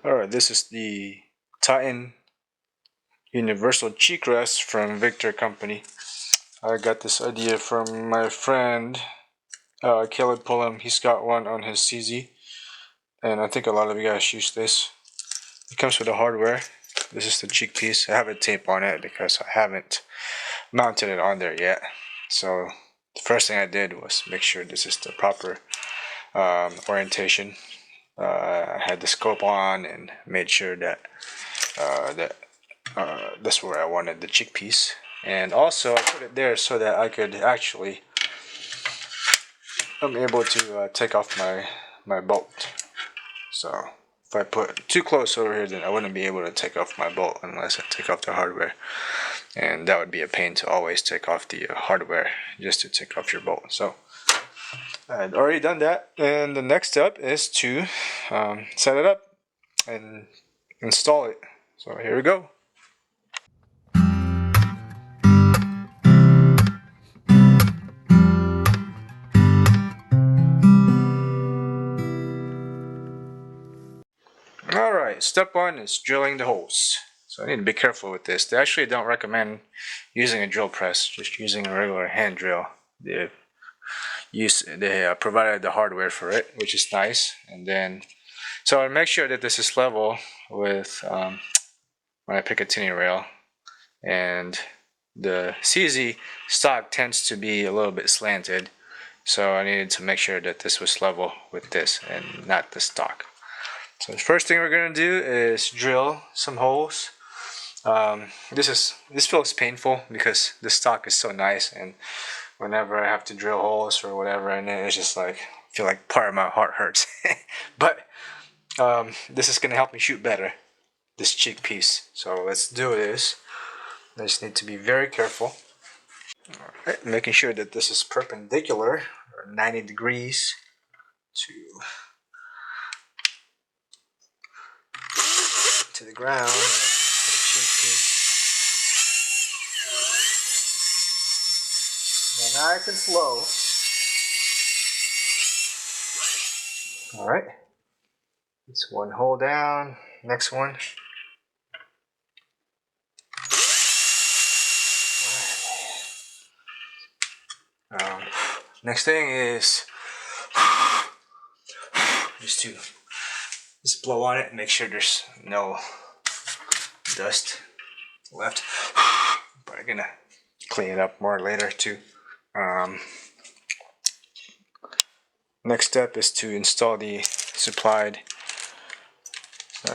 Alright, this is the Titan Universal Cheekrest from Victor Company. I got this idea from my friend Caleb Pullum. He's got one on his CZ, and I think a lot of you guys use this. It comes with the hardware. This is the cheek piece. I have a tape on it because I haven't mounted it on there yet. So the first thing I did was make sure this is the proper orientation. I had the scope on and made sure that that's where I wanted the cheek piece, and also I put it there so that I could actually I'm able to take off my bolt. So if I put it too close over here, then I wouldn't be able to take off my bolt unless I take off the hardware, and that would be a pain to always take off the hardware just to take off your bolt. So I'd already done that, and the next step is to set it up and install it. So here we go. Alright, step one is drilling the holes. So I need to be careful with this. They actually don't recommend using a drill press, just using a regular hand drill. They provided the hardware for it, which is nice. And then, so I make sure that this is level with my Picatinny rail. And the CZ stock tends to be a little bit slanted, so I needed to make sure that this was level with this and not the stock. So the first thing we're gonna do is drill some holes. This feels painful because the stock is so nice, and whenever I have to drill holes or whatever, and it's just like I feel like part of my heart hurts. But this is gonna help me shoot better, this cheek piece. So let's do this. I just need to be very careful. Alright, making sure that this is perpendicular, or 90 degrees to the ground, to the cheek piece. Now nice and slow. Alright. It's one hole down. Next one. Next thing is just blow on it and make sure there's no dust left. But I'm gonna clean it up more later too. Next step is to install the supplied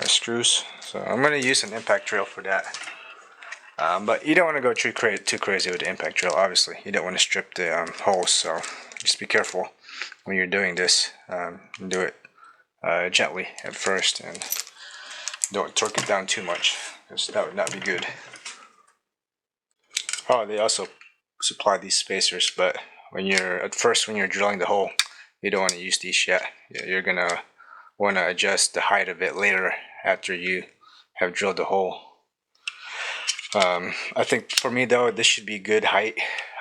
screws. So I'm gonna use an impact drill for that. But you don't want to go too crazy with the impact drill. Obviously, you don't want to strip the holes. So just be careful when you're doing this. Do it gently at first, and don't torque it down too much, because that would not be good. Oh, they also supply these spacers, but when you're drilling the hole, you don't want to use these yet. You're gonna want to adjust the height of it later after you have drilled the hole. I think for me though, this should be good height.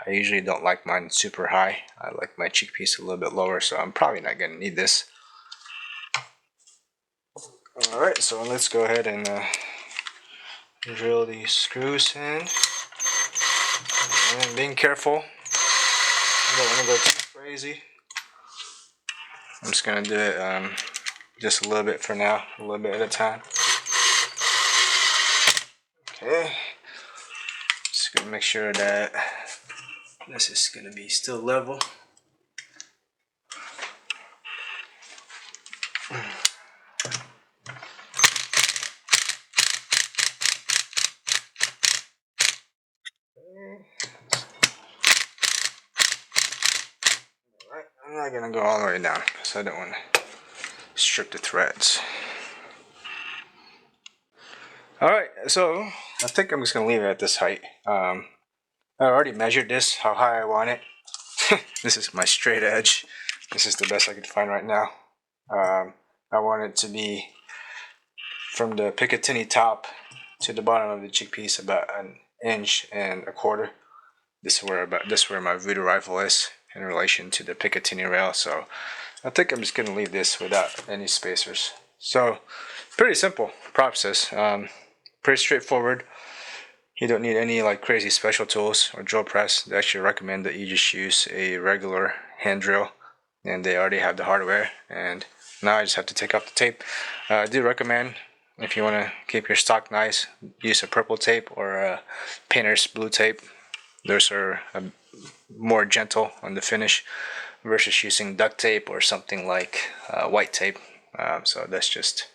I usually don't like mine super high. I like my cheek piece a little bit lower, so I'm probably not gonna need this. Alright, so let's go ahead and drill these screws in. And being careful, I don't want to go too crazy. I'm just gonna do it just a little bit for now, a little bit at a time. Okay, just gonna make sure that this is gonna be still level. I'm not gonna go all the way down because I don't want to strip the threads. Alright, so I think I'm just gonna leave it at this height. I already measured this, how high I want it. This is my straight edge. This is the best I could find right now. I want it to be from the Picatinny top to the bottom of the cheek piece about 1.25 inches. This is where my voodoo rifle is in relation to the Picatinny rail. So I think I'm just gonna leave this without any spacers. So pretty simple process. Pretty straightforward. You don't need any like crazy special tools or drill press. They actually recommend that you just use a regular hand drill, and they already have the hardware. And now I just have to take off the tape. I do recommend, if you want to keep your stock nice, use a purple tape or a painter's blue tape. Those are more gentle on the finish versus using duct tape or something like white tape. So that's just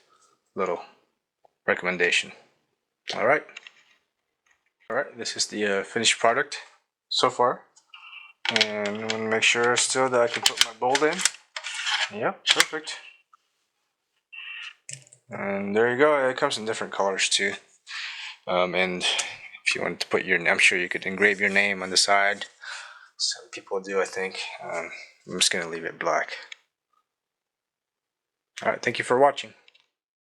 a little recommendation. All right. This is the finished product so far. And I'm going to make sure still that I can put my bolt in. Yeah, perfect. And there you go. It comes in different colors too. And if you want to put your, I'm sure you could engrave your name on the side. Some people do, I think. I'm just going to leave it black. Alright, thank you for watching.